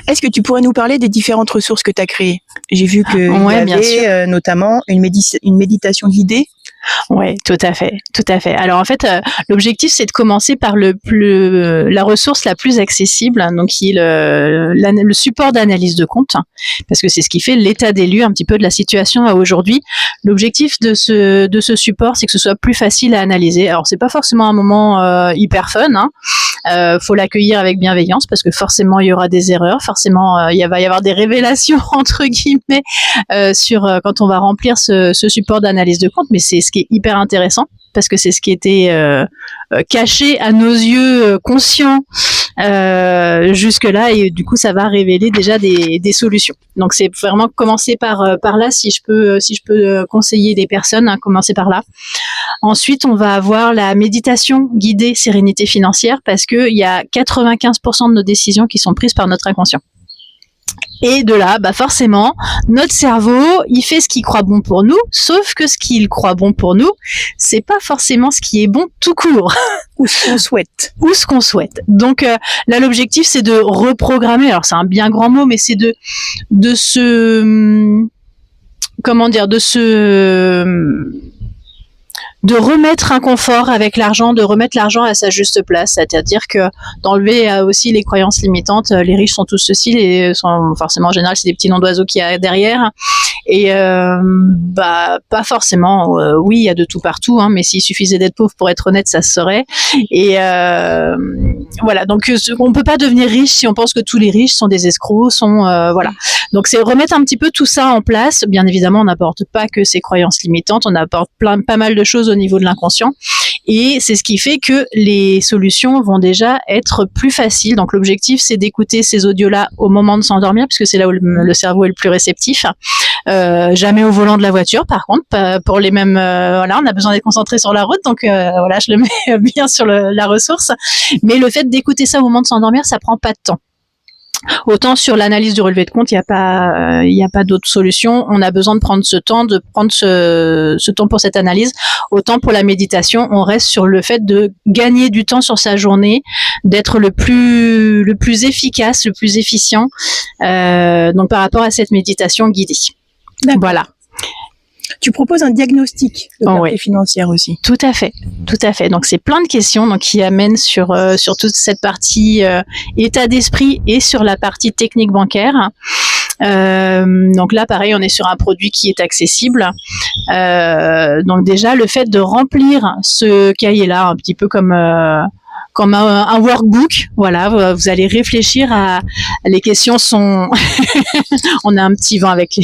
Est-ce que tu pourrais nous parler des différentes ressources que tu as créées? J'ai vu qu'il y avait notamment une méditation guidée. Ouais, tout à fait. Alors en fait, l'objectif c'est de commencer par la ressource la plus accessible, hein, donc qui est le support d'analyse de compte, parce que c'est ce qui fait l'état des lieux un petit peu de la situation à aujourd'hui. L'objectif de ce support, c'est que ce soit plus facile à analyser. Alors c'est pas forcément un moment hyper fun, hein. Faut l'accueillir avec bienveillance parce que forcément il y aura des erreurs, forcément il va y avoir des révélations entre guillemets sur quand on va remplir ce support d'analyse de compte, mais c'est ce qui est hyper intéressant parce que c'est ce qui était caché à nos yeux conscients jusque-là, et du coup ça va révéler déjà des solutions. Donc c'est vraiment commencer par là, si je peux conseiller des personnes, hein, commencer par là. Ensuite, on va avoir la méditation guidée sérénité financière, parce que il y a 95% de nos décisions qui sont prises par notre inconscient. Et de là, forcément, notre cerveau, il fait ce qu'il croit bon pour nous, sauf que ce qu'il croit bon pour nous, c'est pas forcément ce qui est bon tout court. Ou ce qu'on souhaite. Donc là, l'objectif, c'est de reprogrammer. Alors, c'est un bien grand mot, mais c'est de remettre un confort avec l'argent, de remettre l'argent à sa juste place, c'est-à-dire que d'enlever aussi les croyances limitantes. Les riches sont tous ceci, forcément en général c'est des petits noms d'oiseaux qu'il y a derrière, et pas forcément. Oui, il y a de tout partout, hein, mais s'il suffisait d'être pauvre pour être honnête, ça se saurait. Et voilà, donc on peut pas devenir riche si on pense que tous les riches sont des escrocs, voilà. Donc c'est remettre un petit peu tout ça en place. Bien évidemment, on n'apporte pas que ces croyances limitantes, on apporte pas mal de choses au niveau de l'inconscient, et c'est ce qui fait que les solutions vont déjà être plus faciles. Donc l'objectif, c'est d'écouter ces audios-là au moment de s'endormir, puisque c'est là où le cerveau est le plus réceptif. Jamais au volant de la voiture, par contre, pour les mêmes. Voilà, on a besoin d'être concentré sur la route, donc voilà, je le mets bien sur la ressource. Mais le fait d'écouter ça au moment de s'endormir, ça prend pas de temps. Autant sur l'analyse du relevé de compte, il y a pas d'autre solution. On a besoin de prendre ce temps pour cette analyse. Autant pour la méditation, on reste sur le fait de gagner du temps sur sa journée, d'être le plus efficace, le plus efficient. Donc par rapport à cette méditation guidée. D'accord. Voilà. Tu proposes un diagnostic de clarté financière aussi. Tout à fait. Donc c'est plein de questions qui amènent sur toute cette partie état d'esprit et sur la partie technique bancaire. Donc là, pareil, on est sur un produit qui est accessible. Donc déjà, le fait de remplir ce cahier-là, un petit peu comme un workbook, voilà, vous allez réfléchir à les questions sont. On a un petit vent avec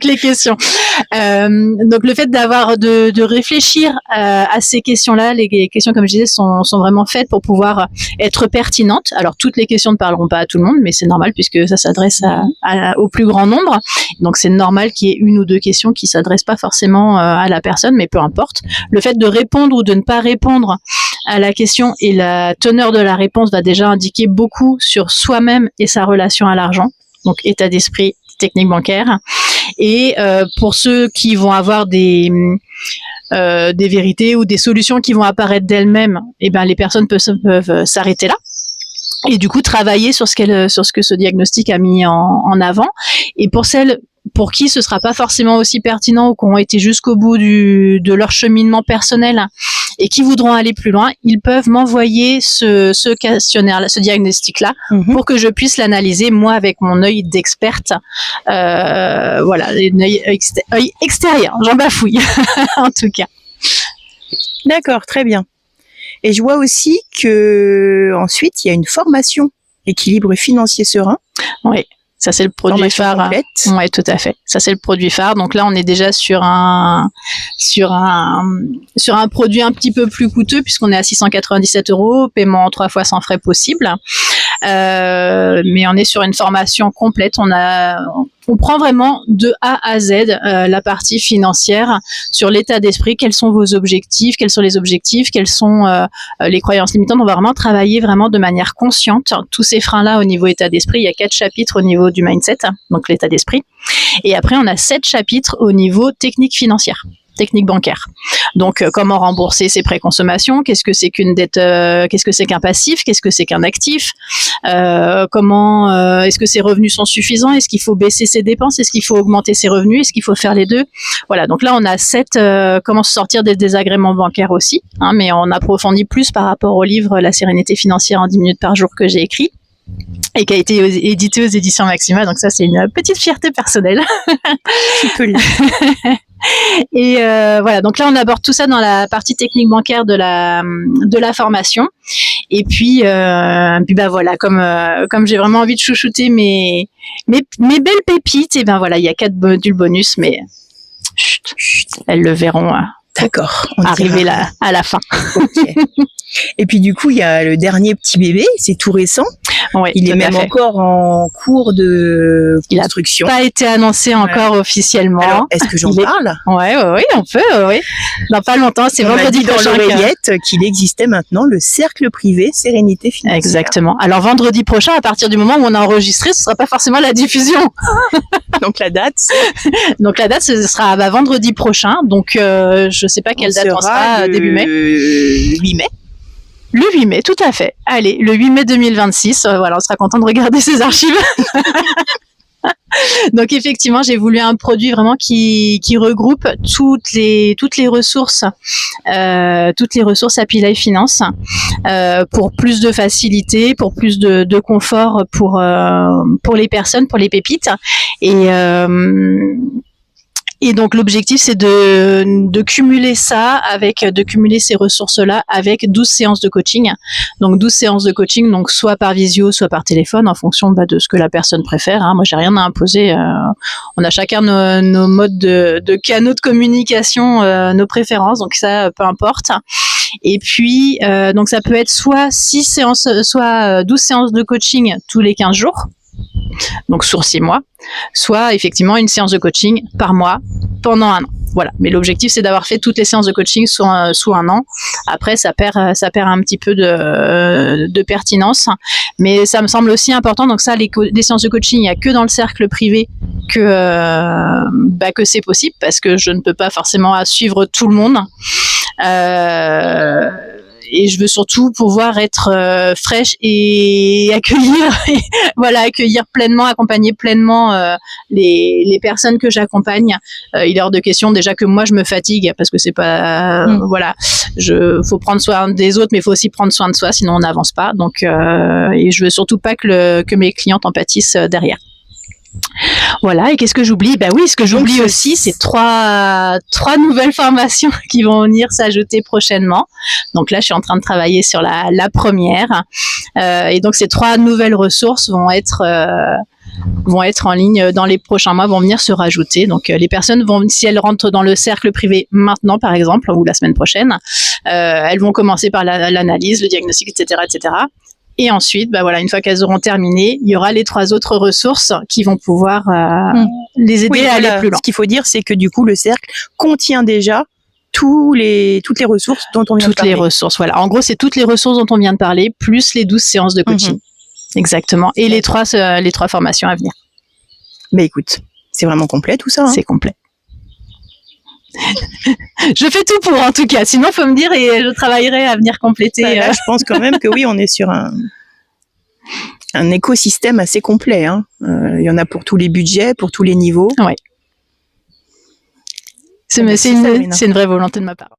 les questions. Donc le fait de réfléchir à ces questions-là, les questions, comme je disais, sont vraiment faites pour pouvoir être pertinentes. Alors toutes les questions ne parleront pas à tout le monde, mais c'est normal puisque ça s'adresse au plus grand nombre. Donc c'est normal qu'il y ait une ou deux questions qui s'adressent pas forcément à la personne, mais peu importe. Le fait de répondre ou de ne pas répondre à la question et la teneur de la réponse va déjà indiquer beaucoup sur soi-même et sa relation à l'argent. Donc état d'esprit, technique bancaire. Et pour ceux qui vont avoir des vérités ou des solutions qui vont apparaître d'elles-mêmes, les personnes peuvent s'arrêter là et du coup travailler sur ce que ce diagnostic a mis en avant. Et pour celles pour qui ce sera pas forcément aussi pertinent ou qui ont été jusqu'au bout de leur cheminement personnel et qui voudront aller plus loin, ils peuvent m'envoyer ce questionnaire, ce diagnostic-là, pour que je puisse l'analyser, moi, avec mon œil d'experte. Voilà, œil extérieur, j'en bafouille, en tout cas. D'accord, très bien. Et je vois aussi que ensuite, il y a une formation équilibre financier serein. Oui. Ça, c'est le produit phare. Oui, tout à fait. Ça, c'est le produit phare. Donc là, on est déjà sur un produit un petit peu plus coûteux puisqu'on est à 697 €, paiement en 3 fois sans frais possible. Mais on est sur une formation complète. On prend vraiment de A à Z la partie financière sur l'état d'esprit, quels sont vos objectifs, quels sont les objectifs, quelles sont les croyances limitantes. On va vraiment travailler vraiment de manière consciente tous ces freins-là au niveau état d'esprit. Il y a 4 chapitres au niveau du mindset, donc l'état d'esprit. Et après, on a 7 chapitres au niveau technique financière. technique bancaire. Donc, comment rembourser ses préconsommations, qu'est-ce que c'est qu'une dette, qu'est-ce que c'est qu'un passif, qu'est-ce que c'est qu'un actif, comment est-ce que ses revenus sont suffisants, est-ce qu'il faut baisser ses dépenses, est-ce qu'il faut augmenter ses revenus, est-ce qu'il faut faire les deux. Voilà, donc là on a 7 comment se sortir des désagréments bancaires aussi, hein, mais on approfondit plus par rapport au livre La sérénité financière en 10 minutes par jour que j'ai écrit et qui a été édité aux éditions Maxima, donc ça c'est une petite fierté personnelle. Tu peux le dire. Et voilà, donc là on aborde tout ça dans la partie technique bancaire de la formation. Et puis bah voilà, comme j'ai vraiment envie de chouchouter mes belles pépites, et ben voilà, il y a 4 modules bonus, mais chut, elles le verront D'accord. arriver là à la fin. Okay. Et puis du coup, il y a le dernier petit bébé, c'est tout récent. Ouais, il est même encore en cours de construction. Il n'a pas été annoncé encore officiellement. Alors, est-ce que j'en parle? Oui, on peut, oui. Dans pas longtemps, c'est vendredi prochain. On m'a dit dans l'oreillette qu'il existait maintenant le cercle privé Sérénité Financière. Exactement. Alors vendredi prochain, à partir du moment où on a enregistré, ce sera pas forcément la diffusion. Donc la date ce sera vendredi prochain. Donc je sais pas quelle date on sera, début mai. 8 mai. Le 8 mai, tout à fait. Allez, le 8 mai 2026, voilà, on sera content de regarder ces archives. Donc effectivement, j'ai voulu un produit vraiment qui regroupe toutes les ressources, Happy Life Finance, pour plus de facilité, pour plus de confort pour les personnes, pour les pépites. Et donc l'objectif c'est de cumuler ces ressources-là avec 12 séances de coaching. Donc 12 séances de coaching, donc soit par visio, soit par téléphone, en fonction de ce que la personne préfère. Hein. Moi j'ai rien à imposer. On a chacun nos modes de canaux de communication, nos préférences, donc ça peu importe. Et puis donc ça peut être soit 6 séances, soit 12 séances de coaching tous les 15 jours. Donc sur 6 mois, soit effectivement une séance de coaching par mois pendant 1 an. Voilà. Mais l'objectif c'est d'avoir fait toutes les séances de coaching sous 1 an. Après ça perd un petit peu de pertinence, mais ça me semble aussi important. Donc ça, les séances de coaching, il n'y a que dans le cercle privé que c'est possible, parce que je ne peux pas forcément suivre tout le monde. Et je veux surtout pouvoir être fraîche et accueillir pleinement, accompagner pleinement les personnes que j'accompagne. Il est hors de question déjà que moi je me fatigue, parce que c'est pas faut prendre soin des autres, mais il faut aussi prendre soin de soi, sinon on n'avance pas. Donc et je veux surtout pas que mes clientes en pâtissent derrière. Voilà, et qu'est-ce que j'oublie? Ben oui, ce que j'oublie aussi, c'est trois nouvelles formations qui vont venir s'ajouter prochainement. Donc là, je suis en train de travailler sur la première. Et donc ces 3 nouvelles ressources vont être en ligne dans les prochains mois, vont venir se rajouter. Donc les personnes si elles rentrent dans le cercle privé maintenant, par exemple, ou la semaine prochaine, elles vont commencer par l'analyse, le diagnostic, etc., etc. Et ensuite, une fois qu'elles auront terminé, il y aura les 3 autres ressources qui vont pouvoir les aider à aller plus loin. Ce qu'il faut dire, c'est que du coup, le cercle contient déjà toutes les ressources dont on vient de parler. Toutes les ressources, voilà. En gros, c'est toutes les ressources dont on vient de parler, plus les 12 séances de coaching. Exactement. Et les 3 formations à venir. Mais écoute, c'est vraiment complet tout ça. Hein. C'est complet. Je fais tout pour, en tout cas. Sinon, faut me dire et je travaillerai à venir compléter. Là, je pense quand même que oui, on est sur un écosystème assez complet. Hein. Il y en a pour tous les budgets, pour tous les niveaux. Ouais. C'est une vraie volonté de ma part.